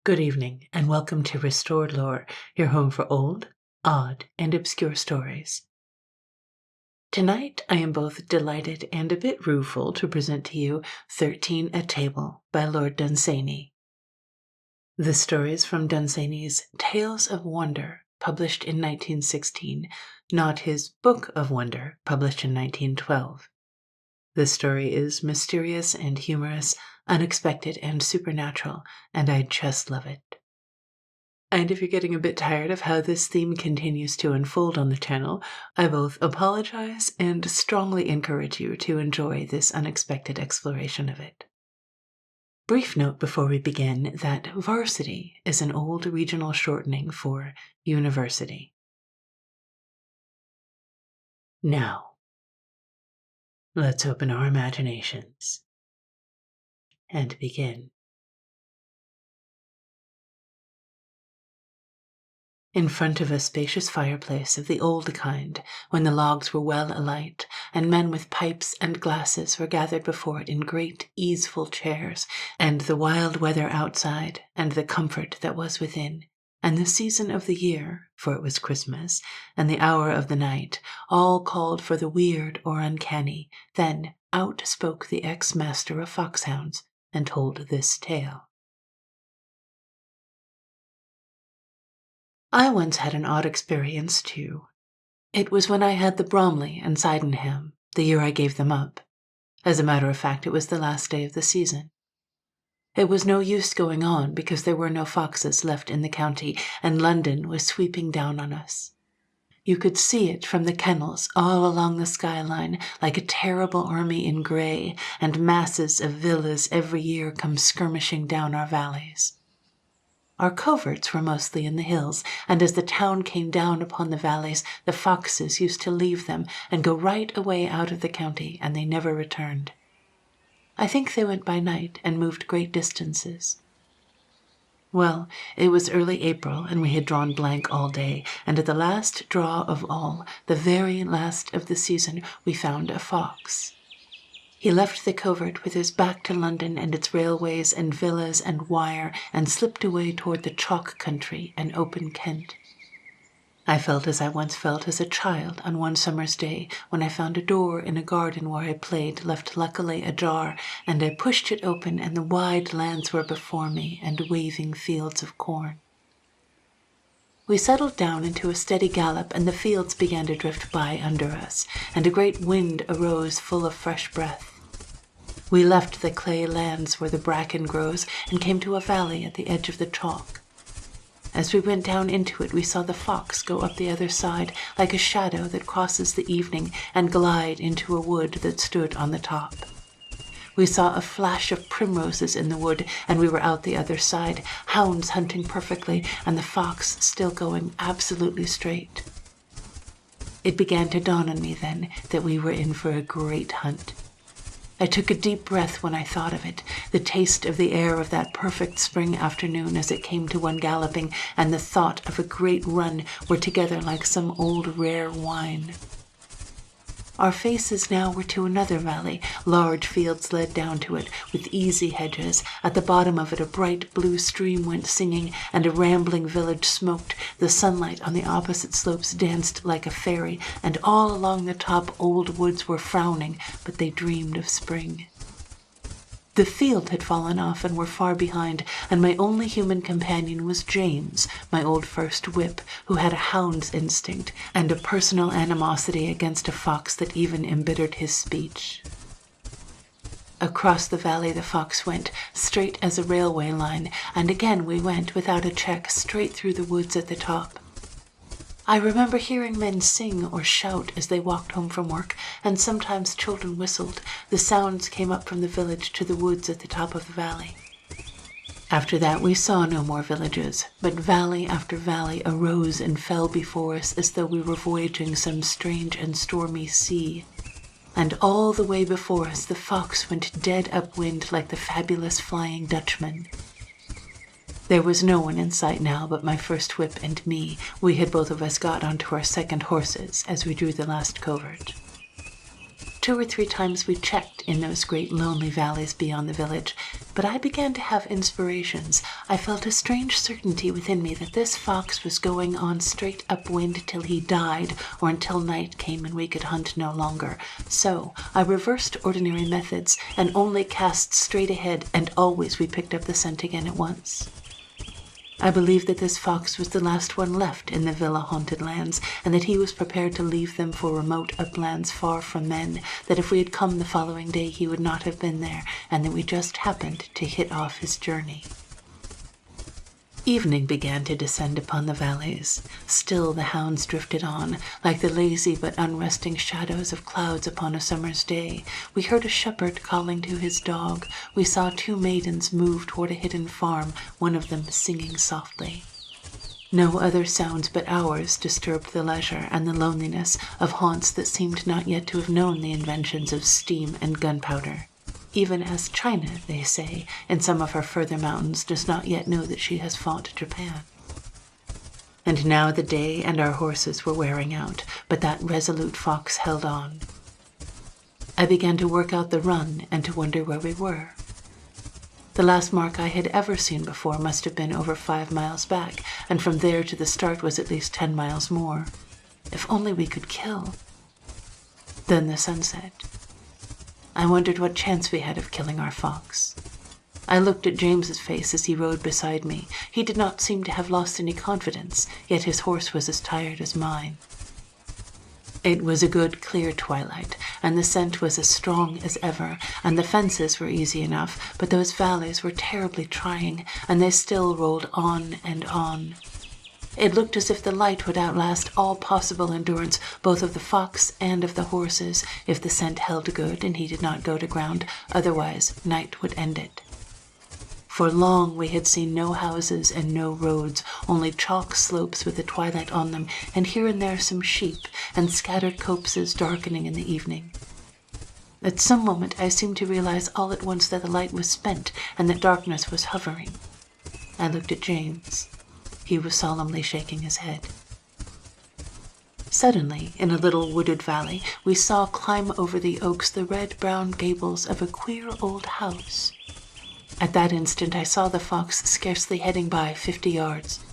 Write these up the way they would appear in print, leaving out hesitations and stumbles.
Good evening, and welcome to Restored Lore, your home for old, odd, and obscure stories. Tonight, I am both delighted and a bit rueful to present to you 13 at Table by Lord Dunsany. The story is from Dunsany's Tales of Wonder, published in 1916, not his Book of Wonder, published in 1912. The story is mysterious and humorous, unexpected and supernatural, and I just love it. And if you're getting a bit tired of how this theme continues to unfold on the channel, I both apologize and strongly encourage you to enjoy this unexpected exploration of it. Brief note before we begin that varsity is an old regional shortening for university. Now, let's open our imaginations and begin. In front of a spacious fireplace of the old kind, when the logs were well alight, and men with pipes and glasses were gathered before it in great easeful chairs, and the wild weather outside, and the comfort that was within, and the season of the year, for it was Christmas, and the hour of the night, all called for the weird or uncanny, then out spoke the ex-master of foxhounds, and told this tale. I once had an odd experience, too. It was when I had the Bromley and Sydenham, the year I gave them up. As a matter of fact, it was the last day of the season. It was no use going on because there were no foxes left in the county, and London was sweeping down on us. You could see it from the kennels all along the skyline like a terrible army in grey, and masses of villas every year come skirmishing down our valleys. Our coverts were mostly in the hills, and as the town came down upon the valleys, the foxes used to leave them and go right away out of the county, and they never returned. I think they went by night and moved great distances. Well, it was early April, and we had drawn blank all day, and at the last draw of all, the very last of the season, we found a fox. He left the covert with his back to London and its railways and villas and wire, and slipped away toward the chalk country and open Kent. I felt as I once felt as a child on one summer's day when I found a door in a garden where I played left luckily ajar, and I pushed it open and the wide lands were before me and waving fields of corn. We settled down into a steady gallop, and the fields began to drift by under us, and a great wind arose full of fresh breath. We left the clay lands where the bracken grows and came to a valley at the edge of the chalk. As we went down into it, we saw the fox go up the other side like a shadow that crosses the evening and glide into a wood that stood on the top. We saw a flash of primroses in the wood, and we were out the other side, hounds hunting perfectly, and the fox still going absolutely straight. It began to dawn on me then that we were in for a great hunt. I took a deep breath when I thought of it, the taste of the air of that perfect spring afternoon as it came to one galloping, and the thought of a great run were together like some old rare wine. Our faces now were to another valley. Large fields led down to it, with easy hedges. At the bottom of it a bright blue stream went singing, and a rambling village smoked. The sunlight on the opposite slopes danced like a fairy, and all along the top old woods were frowning, but they dreamed of spring. The field had fallen off and were far behind, and my only human companion was James, my old first whip, who had a hound's instinct and a personal animosity against a fox that even embittered his speech. Across the valley the fox went, straight as a railway line, and again we went without a check straight through the woods at the top. I remember hearing men sing or shout as they walked home from work, and sometimes children whistled. The sounds came up from the village to the woods at the top of the valley. After that we saw no more villages, but valley after valley arose and fell before us as though we were voyaging some strange and stormy sea. And all the way before us the fox went dead upwind like the fabulous Flying Dutchman. There was no one in sight now but my first whip and me. We had both of us got onto our second horses as we drew the last covert. 2 or 3 times we checked in those great lonely valleys beyond the village, but I began to have inspirations. I felt a strange certainty within me that this fox was going on straight upwind till he died, or until night came and we could hunt no longer. So I reversed ordinary methods and only cast straight ahead, and always we picked up the scent again at once. I believed that this fox was the last one left in the villa-haunted lands, and that he was prepared to leave them for remote uplands far from men, that if we had come the following day he would not have been there, and that we just happened to hit off his journey. Evening began to descend upon the valleys. Still the hounds drifted on, like the lazy but unresting shadows of clouds upon a summer's day. We heard a shepherd calling to his dog. We saw 2 maidens move toward a hidden farm, one of them singing softly. No other sounds but ours disturbed the leisure and the loneliness of haunts that seemed not yet to have known the inventions of steam and gunpowder. Even as China, they say, in some of her further mountains, does not yet know that she has fought Japan. And now the day and our horses were wearing out, but that resolute fox held on. I began to work out the run and to wonder where we were. The last mark I had ever seen before must have been over 5 miles back, and from there to the start was at least 10 miles more. If only we could kill. Then the sun set. I wondered what chance we had of killing our fox. I looked at James's face as he rode beside me. He did not seem to have lost any confidence, yet his horse was as tired as mine. It was a good, clear twilight, and the scent was as strong as ever, and the fences were easy enough, but those valleys were terribly trying, and they still rolled on and on. It looked as if the light would outlast all possible endurance, both of the fox and of the horses, if the scent held good and he did not go to ground. Otherwise, night would end it. For long we had seen no houses and no roads, only chalk slopes with the twilight on them, and here and there some sheep, and scattered copses darkening in the evening. At some moment I seemed to realize all at once that the light was spent, and that darkness was hovering. I looked at James. He was solemnly shaking his head. Suddenly, in a little wooded valley, we saw climb over the oaks the red-brown gables of a queer old house. At that instant I saw the fox scarcely heading by 50 yards.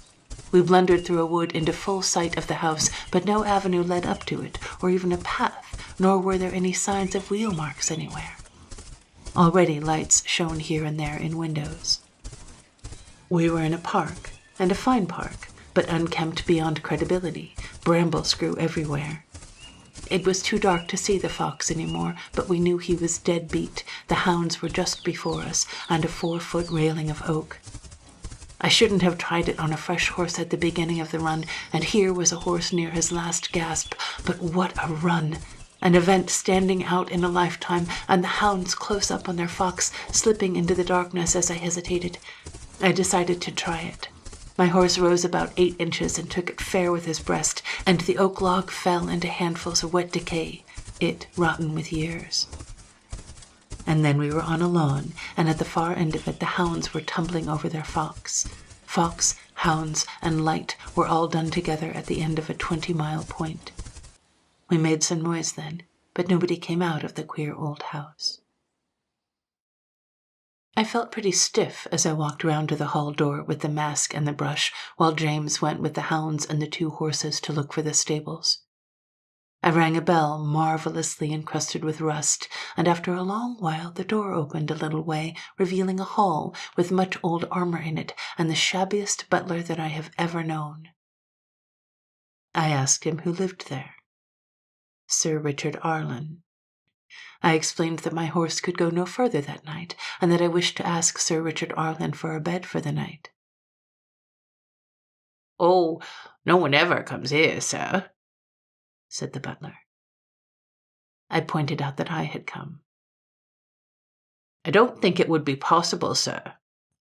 We blundered through a wood into full sight of the house, but no avenue led up to it, or even a path, nor were there any signs of wheel marks anywhere. Already lights shone here and there in windows. We were in a park, and a fine park, but unkempt beyond credibility. Brambles grew everywhere. It was too dark to see the fox anymore, but we knew he was dead beat. The hounds were just before us, and a 4-foot railing of oak. I shouldn't have tried it on a fresh horse at the beginning of the run, and here was a horse near his last gasp. But what a run! An event standing out in a lifetime, and the hounds close up on their fox, slipping into the darkness as I hesitated. I decided to try it. My horse rose about 8 inches and took it fair with his breast, and the oak log fell into handfuls of wet decay, it rotten with years. And then we were on a lawn, and at the far end of it the hounds were tumbling over their fox. Fox, hounds, and light were all done together at the end of a 20-mile point. We made some noise then, but nobody came out of the queer old house. I felt pretty stiff as I walked round to the hall door with the mask and the brush, while James went with the hounds and the 2 horses to look for the stables. I rang a bell marvelously encrusted with rust, and after a long while the door opened a little way, revealing a hall with much old armor in it and the shabbiest butler that I have ever known. I asked him who lived there. Sir Richard Arlen. I explained that my horse could go no further that night, and that I wished to ask Sir Richard Arlen for a bed for the night. "Oh, no one ever comes here, sir," said the butler. I pointed out that I had come. "I don't think it would be possible, sir,"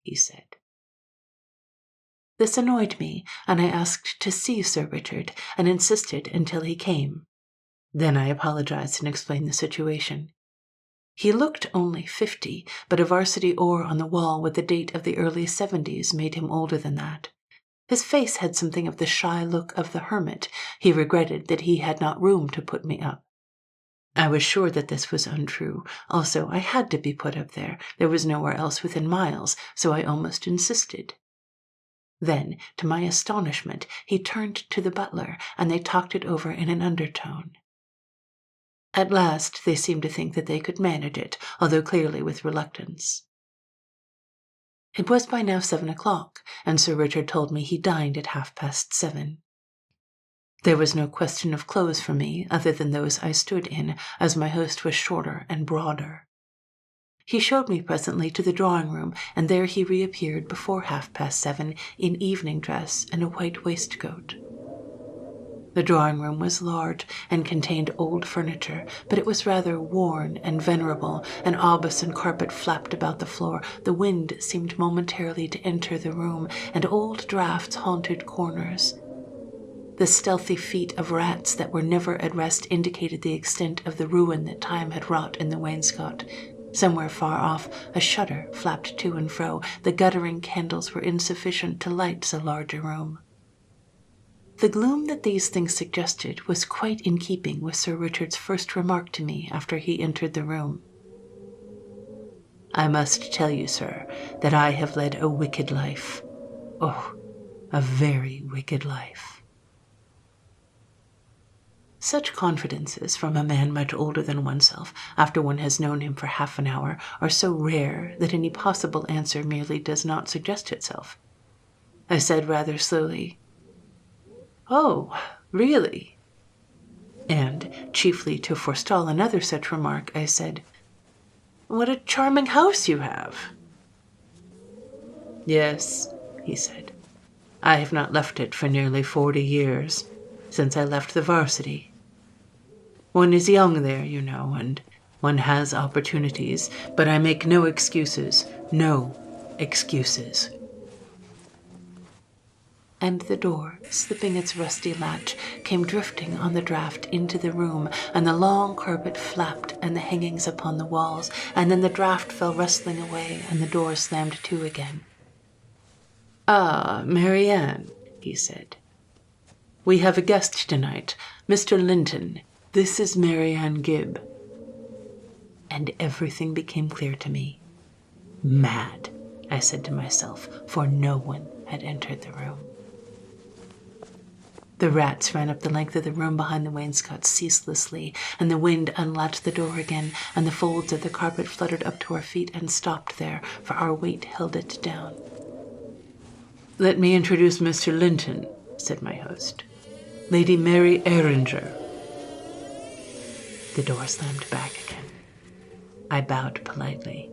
he said. This annoyed me, and I asked to see Sir Richard, and insisted until he came. Then I apologized and explained the situation. He looked only 50, but a varsity oar on the wall with the date of the early 70s made him older than that. His face had something of the shy look of the hermit. He regretted that he had not room to put me up. I was sure that this was untrue. Also, I had to be put up there. There was nowhere else within miles, so I almost insisted. Then, to my astonishment, he turned to the butler, and they talked it over in an undertone. At last, they seemed to think that they could manage it, although clearly with reluctance. It was by now 7 o'clock, and Sir Richard told me he dined at 7:30. There was no question of clothes for me other than those I stood in, as my host was shorter and broader. He showed me presently to the drawing-room, and there he reappeared before 7:30 in evening dress and a white waistcoat. The drawing-room was large and contained old furniture, but it was rather worn and venerable. An Aubusson carpet flapped about the floor. The wind seemed momentarily to enter the room, and old draughts haunted corners. The stealthy feet of rats that were never at rest indicated the extent of the ruin that time had wrought in the wainscot. Somewhere far off, a shutter flapped to and fro. The guttering candles were insufficient to light so large a room. The gloom that these things suggested was quite in keeping with Sir Richard's first remark to me after he entered the room. "I must tell you, sir, that I have led a wicked life. Oh, a very wicked life." Such confidences from a man much older than oneself, after one has known him for half an hour, are so rare that any possible answer merely does not suggest itself. I said rather slowly, "Oh, really?" And, chiefly to forestall another such remark, I said, "What a charming house you have!" "Yes," he said, "I have not left it for nearly 40 years, since I left the varsity. One is young there, you know, and one has opportunities, but I make no excuses. No excuses." And the door, slipping its rusty latch, came drifting on the draught into the room, and the long carpet flapped and the hangings upon the walls, and then the draught fell rustling away and the door slammed to again. "Ah, Marianne," he said. "We have a guest tonight, Mr. Linton. This is Marianne Gibb." And everything became clear to me. Mad, I said to myself, for no one had entered the room. The rats ran up the length of the room behind the wainscot ceaselessly, and the wind unlatched the door again, and the folds of the carpet fluttered up to our feet and stopped there, for our weight held it down. "Let me introduce Mr. Linton," said my host. "Lady Mary Erringer." The door slammed back again. I bowed politely.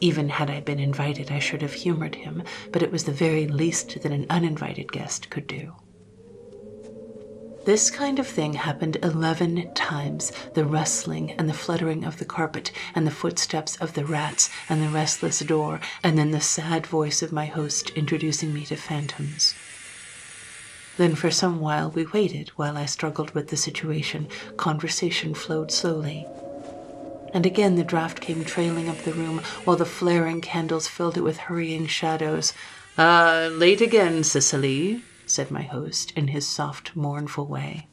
Even had I been invited, I should have humored him, but it was the very least that an uninvited guest could do. This kind of thing happened 11 times, the rustling and the fluttering of the carpet, and the footsteps of the rats, and the restless door, and then the sad voice of my host introducing me to phantoms. Then for some while we waited while I struggled with the situation. Conversation flowed slowly. And again the draught came trailing up the room, while the flaring candles filled it with hurrying shadows. "Ah, late again, Cicely," said my host in his soft, mournful way.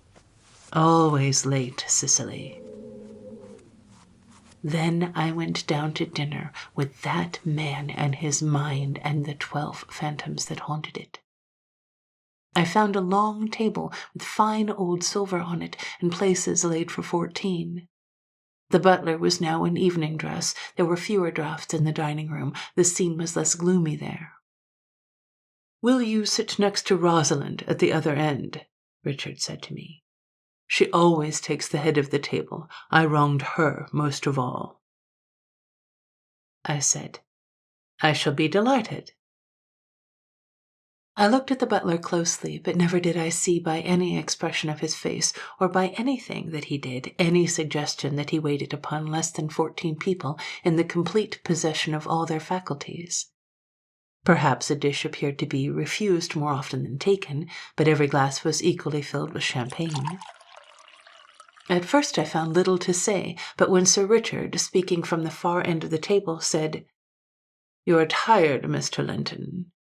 "Always late, Cicely." Then I went down to dinner with that man and his mind and the 12 phantoms that haunted it. I found a long table with fine old silver on it and places laid for 14. The butler was now in evening dress. There were fewer draughts in the dining room. The scene was less gloomy there. "Will you sit next to Rosalind at the other end?" Richard said to me. "She always takes the head of the table. I wronged her most of all." I said, "I shall be delighted." I looked at the butler closely, but never did I see by any expression of his face, or by anything that he did, any suggestion that he waited upon less than 14 people in the complete possession of all their faculties. Perhaps a dish appeared to be refused more often than taken, but every glass was equally filled with champagne. At first I found little to say, but when Sir Richard, speaking from the far end of the table, said, "You are tired, Mr. Linton,"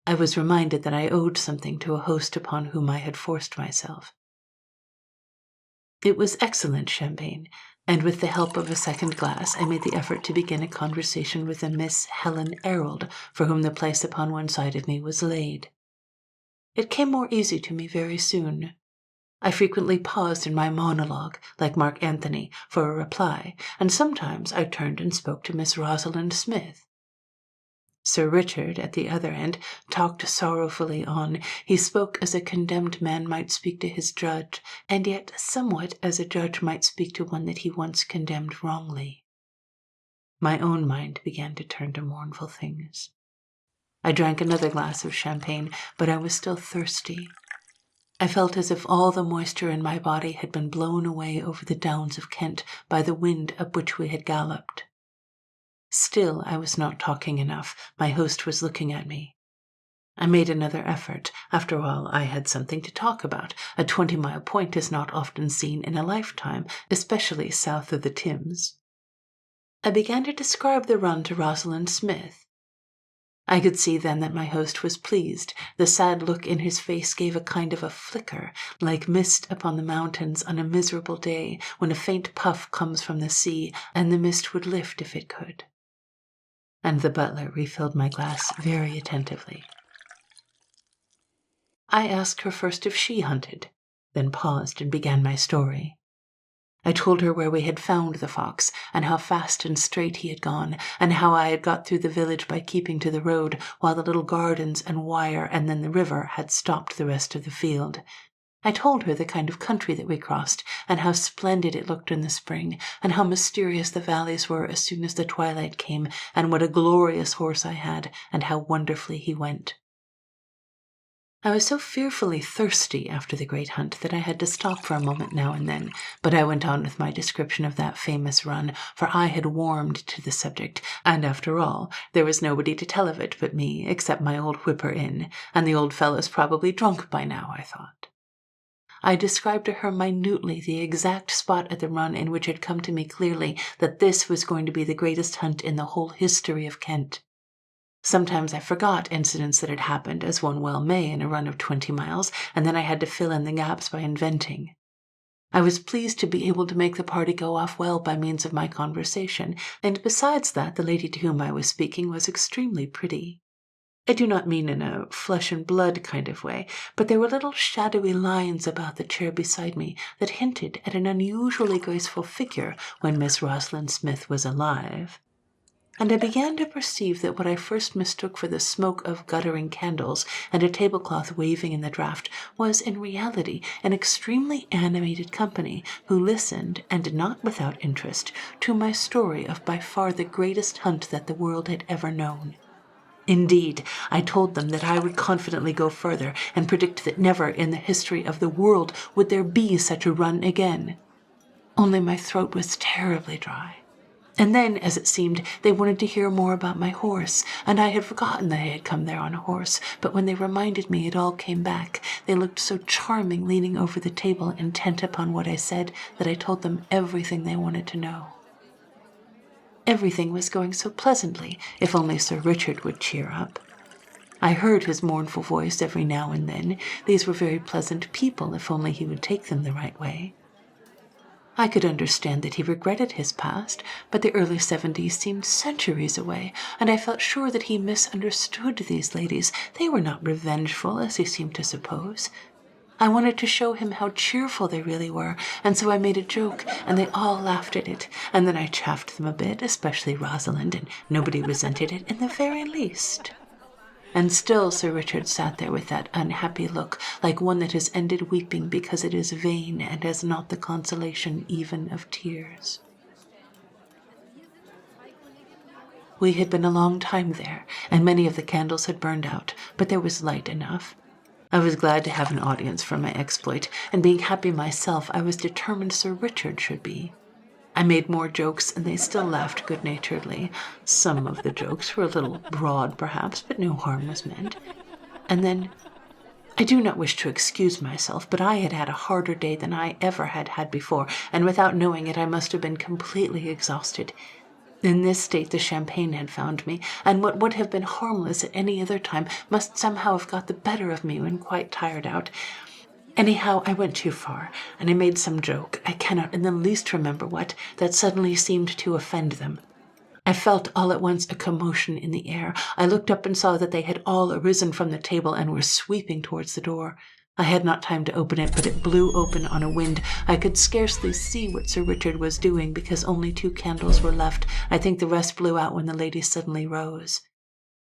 I was reminded that I owed something to a host upon whom I had forced myself. It was excellent champagne, and with the help of a second glass, I made the effort to begin a conversation with a Miss Helen Errold, for whom the place upon one side of me was laid. It came more easy to me very soon. I frequently paused in my monologue, like Mark Antony, for a reply, and sometimes I turned and spoke to Miss Rosalind Smith. Sir Richard, at the other end, talked sorrowfully on. He spoke as a condemned man might speak to his judge, and yet somewhat as a judge might speak to one that he once condemned wrongly. My own mind began to turn to mournful things. I drank another glass of champagne, but I was still thirsty. I felt as if all the moisture in my body had been blown away over the downs of Kent by the wind up which we had galloped. Still, I was not talking enough. My host was looking at me. I made another effort. After all, I had something to talk about. A 20-mile point is not often seen in a lifetime, especially south of the Thames. I began to describe the run to Rosalind Smith. I could see then that my host was pleased. The sad look in his face gave a kind of a flicker, like mist upon the mountains on a miserable day when a faint puff comes from the sea, and the mist would lift if it could. And the butler refilled my glass very attentively. I asked her first if she hunted, then paused and began my story. I told her where we had found the fox, and how fast and straight he had gone, and how I had got through the village by keeping to the road, while the little gardens and wire and then the river had stopped the rest of the field. I told her the kind of country that we crossed, and how splendid it looked in the spring, and how mysterious the valleys were as soon as the twilight came, and what a glorious horse I had, and how wonderfully he went. I was so fearfully thirsty after the great hunt that I had to stop for a moment now and then, but I went on with my description of that famous run, for I had warmed to the subject, and after all, there was nobody to tell of it but me, except my old whipper-in, and the old fellow's probably drunk by now, I thought. I described to her minutely the exact spot at the run in which it had come to me clearly that this was going to be the greatest hunt in the whole history of Kent. Sometimes I forgot incidents that had happened, as one well may in a run of 20 miles, and then I had to fill in the gaps by inventing. I was pleased to be able to make the party go off well by means of my conversation, and besides that, the lady to whom I was speaking was extremely pretty. I do not mean in a flesh-and-blood kind of way, but there were little shadowy lines about the chair beside me that hinted at an unusually graceful figure when Miss Rosalind Smith was alive. And I began to perceive that what I first mistook for the smoke of guttering candles and a tablecloth waving in the draught was in reality an extremely animated company who listened, and not without interest, to my story of by far the greatest hunt that the world had ever known. Indeed, I told them that I would confidently go further and predict that never in the history of the world would there be such a run again. Only my throat was terribly dry. And then, as it seemed, they wanted to hear more about my horse, and I had forgotten that I had come there on a horse, but when they reminded me it all came back. They looked so charming leaning over the table, intent upon what I said, that I told them everything they wanted to know. Everything was going so pleasantly, if only Sir Richard would cheer up. I heard his mournful voice every now and then. These were very pleasant people, if only he would take them the right way. I could understand that he regretted his past, but the early 70s seemed centuries away, and I felt sure that he misunderstood these ladies. They were not revengeful, as he seemed to suppose. I wanted to show him how cheerful they really were, and so I made a joke, and they all laughed at it, and then I chaffed them a bit, especially Rosalind, and nobody resented it in the very least. And still Sir Richard sat there with that unhappy look, like one that has ended weeping because it is vain and has not the consolation even of tears. We had been a long time there, and many of the candles had burned out, but there was light enough. I was glad to have an audience for my exploit, and being happy myself, I was determined Sir Richard should be. I made more jokes, and they still laughed good-naturedly. Some of the jokes were a little broad, perhaps, but no harm was meant. And then, I do not wish to excuse myself, but I had had a harder day than I ever had had before, and without knowing it, I must have been completely exhausted. In this state the champagne had found me, and what would have been harmless at any other time must somehow have got the better of me when quite tired out. Anyhow, I went too far, and I made some joke, I cannot in the least remember what, that suddenly seemed to offend them. I felt all at once a commotion in the air. I looked up and saw that they had all arisen from the table and were sweeping towards the door. I had not time to open it, but it blew open on a wind. I could scarcely see what Sir Richard was doing because only 2 candles were left. I think the rest blew out when the lady suddenly rose.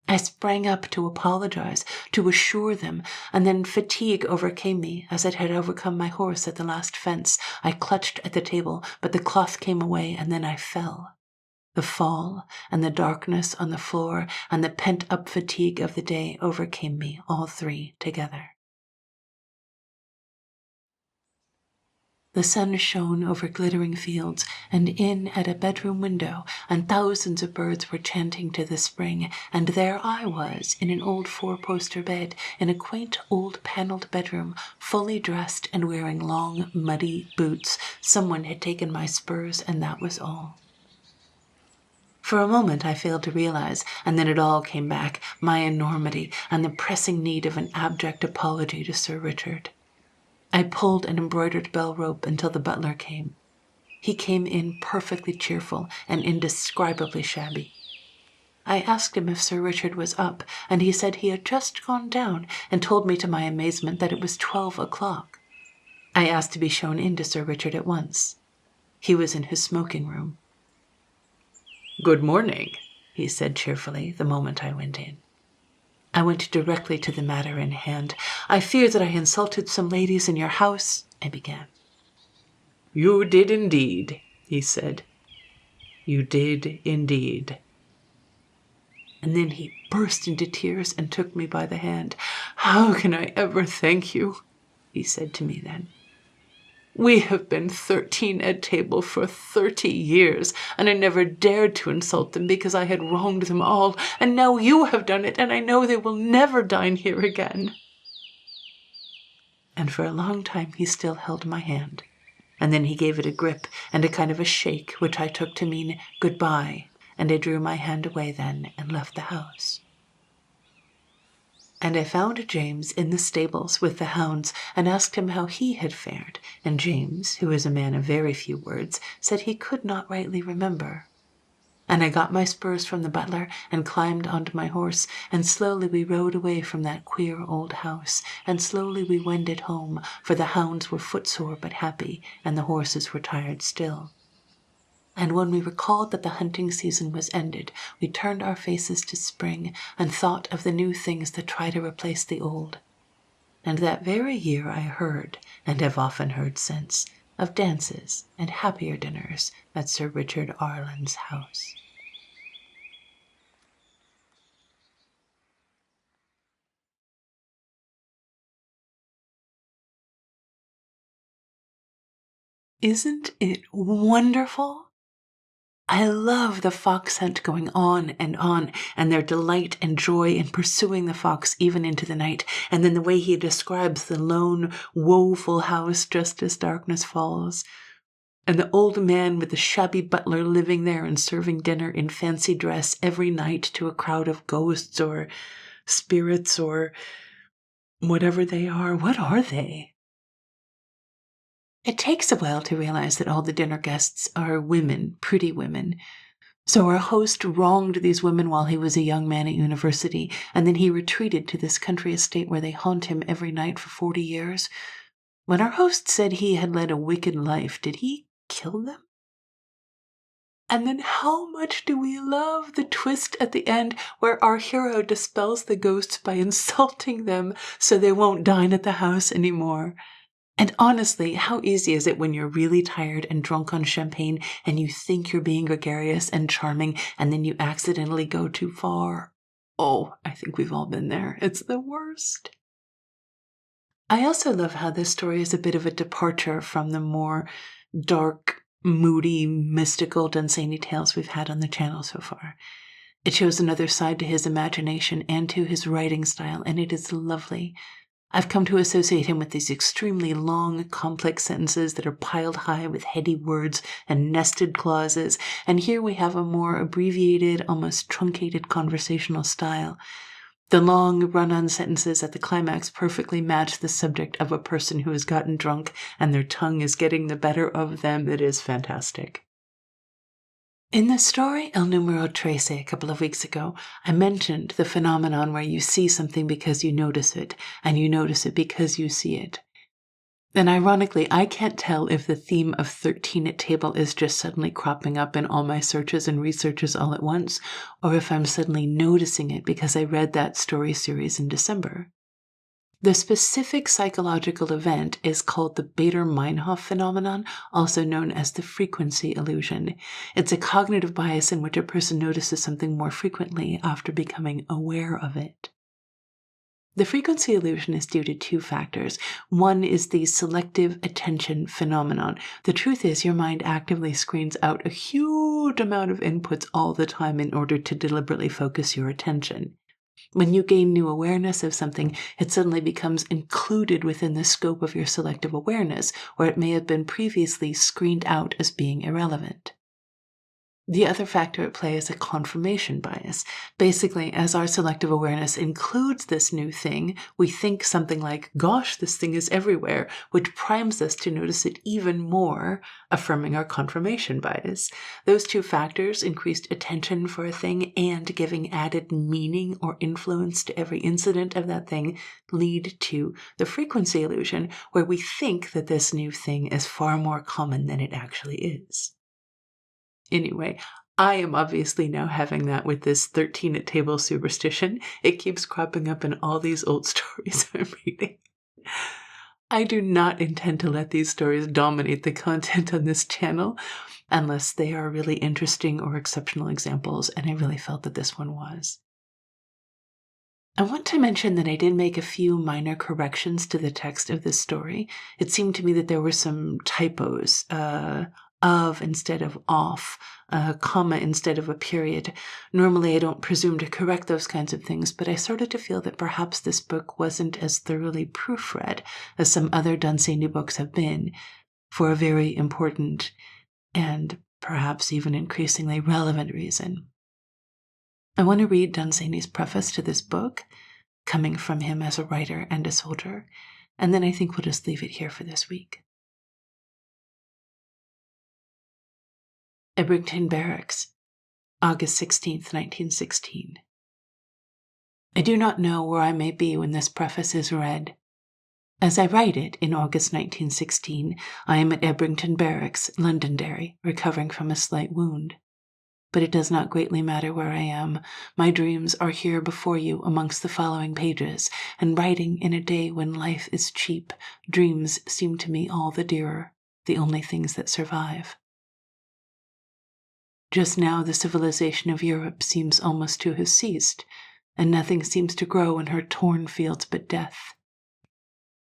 I sprang up to apologize, to assure them, and then fatigue overcame me as it had overcome my horse at the last fence. I clutched at the table, but the cloth came away, and then I fell. The fall and the darkness on the floor and the pent-up fatigue of the day overcame me, all 3 together. The sun shone over glittering fields and in at a bedroom window, and thousands of birds were chanting to the spring, and there I was in an old 4-poster bed in a quaint old paneled bedroom, fully dressed and wearing long, muddy boots. Someone had taken my spurs, and that was all. For a moment I failed to realize, and then it all came back, my enormity and the pressing need of an abject apology to Sir Richard. I pulled an embroidered bell rope until the butler came. He came in perfectly cheerful and indescribably shabby. I asked him if Sir Richard was up, and he said he had just gone down and told me to my amazement that it was 12 o'clock. I asked to be shown in to Sir Richard at once. He was in his smoking room. "Good morning," he said cheerfully the moment I went in. I went directly to the matter in hand. "I fear that I insulted some ladies in your house," I began. "You did indeed," he said. "You did indeed." And then he burst into tears and took me by the hand. "How can I ever thank you?" he said to me then. "We have been 13 at table for 30 years, and I never dared to insult them because I had wronged them all, and now you have done it, and I know they will never dine here again." And for a long time he still held my hand, and then he gave it a grip and a kind of a shake, which I took to mean goodbye, and I drew my hand away then and left the house. And I found James in the stables with the hounds and asked him how he had fared, and James, who is a man of very few words, said he could not rightly remember. And I got my spurs from the butler and climbed onto my horse, and slowly we rode away from that queer old house, and slowly we wended home, for the hounds were footsore but happy, and the horses were tired still. And when we recalled that the hunting season was ended, we turned our faces to spring and thought of the new things that try to replace the old. And that very year I heard, and have often heard since, of dances and happier dinners at Sir Richard Arlen's house. Isn't it wonderful? I love the fox hunt going on, and their delight and joy in pursuing the fox even into the night, and then the way he describes the lone, woeful house just as darkness falls, and the old man with the shabby butler living there and serving dinner in fancy dress every night to a crowd of ghosts or spirits or whatever they are. What are they? It takes a while to realize that all the dinner guests are women, pretty women. So our host wronged these women while he was a young man at university, and then he retreated to this country estate where they haunt him every night for 40 years. When our host said he had led a wicked life, did he kill them? And then how much do we love the twist at the end where our hero dispels the ghosts by insulting them so they won't dine at the house anymore? And honestly, how easy is it when you're really tired and drunk on champagne and you think you're being gregarious and charming and then you accidentally go too far? Oh, I think we've all been there. It's the worst. I also love how this story is a bit of a departure from the more dark, moody, mystical Dunsany tales we've had on the channel so far. It shows another side to his imagination and to his writing style, and it is lovely. I've come to associate him with these extremely long, complex sentences that are piled high with heady words and nested clauses, and here we have a more abbreviated, almost truncated conversational style. The long run-on sentences at the climax perfectly match the subject of a person who has gotten drunk and their tongue is getting the better of them. It is fantastic. In the story El Numero Trece a couple of weeks ago, I mentioned the phenomenon where you see something because you notice it, and you notice it because you see it. And ironically, I can't tell if the theme of 13 at table is just suddenly cropping up in all my searches and researches all at once, or if I'm suddenly noticing it because I read that story series in December. The specific psychological event is called the Bader-Meinhof phenomenon, also known as the frequency illusion. It's a cognitive bias in which a person notices something more frequently after becoming aware of it. The frequency illusion is due to two factors. One is the selective attention phenomenon. The truth is, your mind actively screens out a huge amount of inputs all the time in order to deliberately focus your attention. When you gain new awareness of something, it suddenly becomes included within the scope of your selective awareness, where it may have been previously screened out as being irrelevant. The other factor at play is a confirmation bias. Basically, as our selective awareness includes this new thing, we think something like, gosh, this thing is everywhere, which primes us to notice it even more, affirming our confirmation bias. Those two factors, increased attention for a thing and giving added meaning or influence to every incident of that thing, lead to the frequency illusion, where we think that this new thing is far more common than it actually is. Anyway, I am obviously now having that with this 13 at table superstition. It keeps cropping up in all these old stories I'm reading. I do not intend to let these stories dominate the content on this channel unless they are really interesting or exceptional examples, and I really felt that this one was. I want to mention that I did make a few minor corrections to the text of this story. It seemed to me that there were some typos, of instead of off, a comma instead of a period. Normally I don't presume to correct those kinds of things, but I started to feel that perhaps this book wasn't as thoroughly proofread as some other Dunsany books have been, for a very important and perhaps even increasingly relevant reason. I want to read Dunsany's preface to this book, coming from him as a writer and a soldier, and then I think we'll just leave it here for this week. Ebrington Barracks, August 16th, 1916. I do not know where I may be when this preface is read. As I write it, in August 1916, I am at Ebrington Barracks, Londonderry, recovering from a slight wound. But it does not greatly matter where I am. My dreams are here before you amongst the following pages, and writing in a day when life is cheap, dreams seem to me all the dearer, the only things that survive. Just now the civilization of Europe seems almost to have ceased, and nothing seems to grow in her torn fields but death.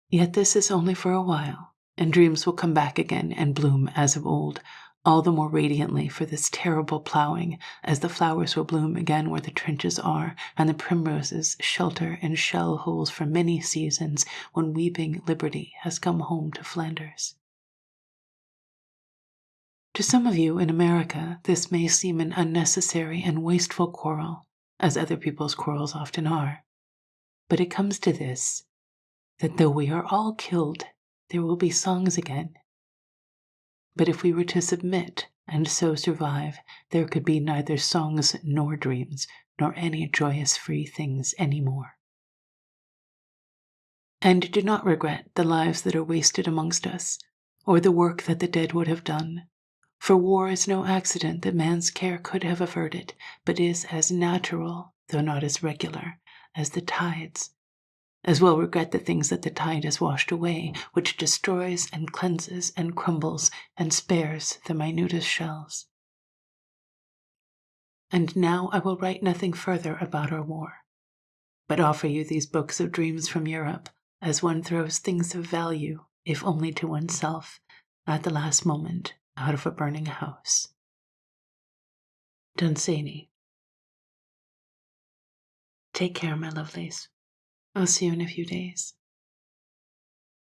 Yet this is only for a while, and dreams will come back again and bloom as of old, all the more radiantly for this terrible ploughing, as the flowers will bloom again where the trenches are, and the primroses shelter in shell holes for many seasons when weeping liberty has come home to Flanders. To some of you in America, this may seem an unnecessary and wasteful quarrel, as other people's quarrels often are. But it comes to this, that though we are all killed, there will be songs again. But if we were to submit and so survive, there could be neither songs nor dreams, nor any joyous free things any more. And do not regret the lives that are wasted amongst us, or the work that the dead would have done. For war is no accident that man's care could have averted, but is as natural, though not as regular, as the tides. As well regret the things that the tide has washed away, which destroys and cleanses and crumbles and spares the minutest shells. And now I will write nothing further about our war, but offer you these books of dreams from Europe, as one throws things of value, if only to oneself, at the last moment, out of a burning house. Dunsany. Take care, my lovelies. I'll see you in a few days.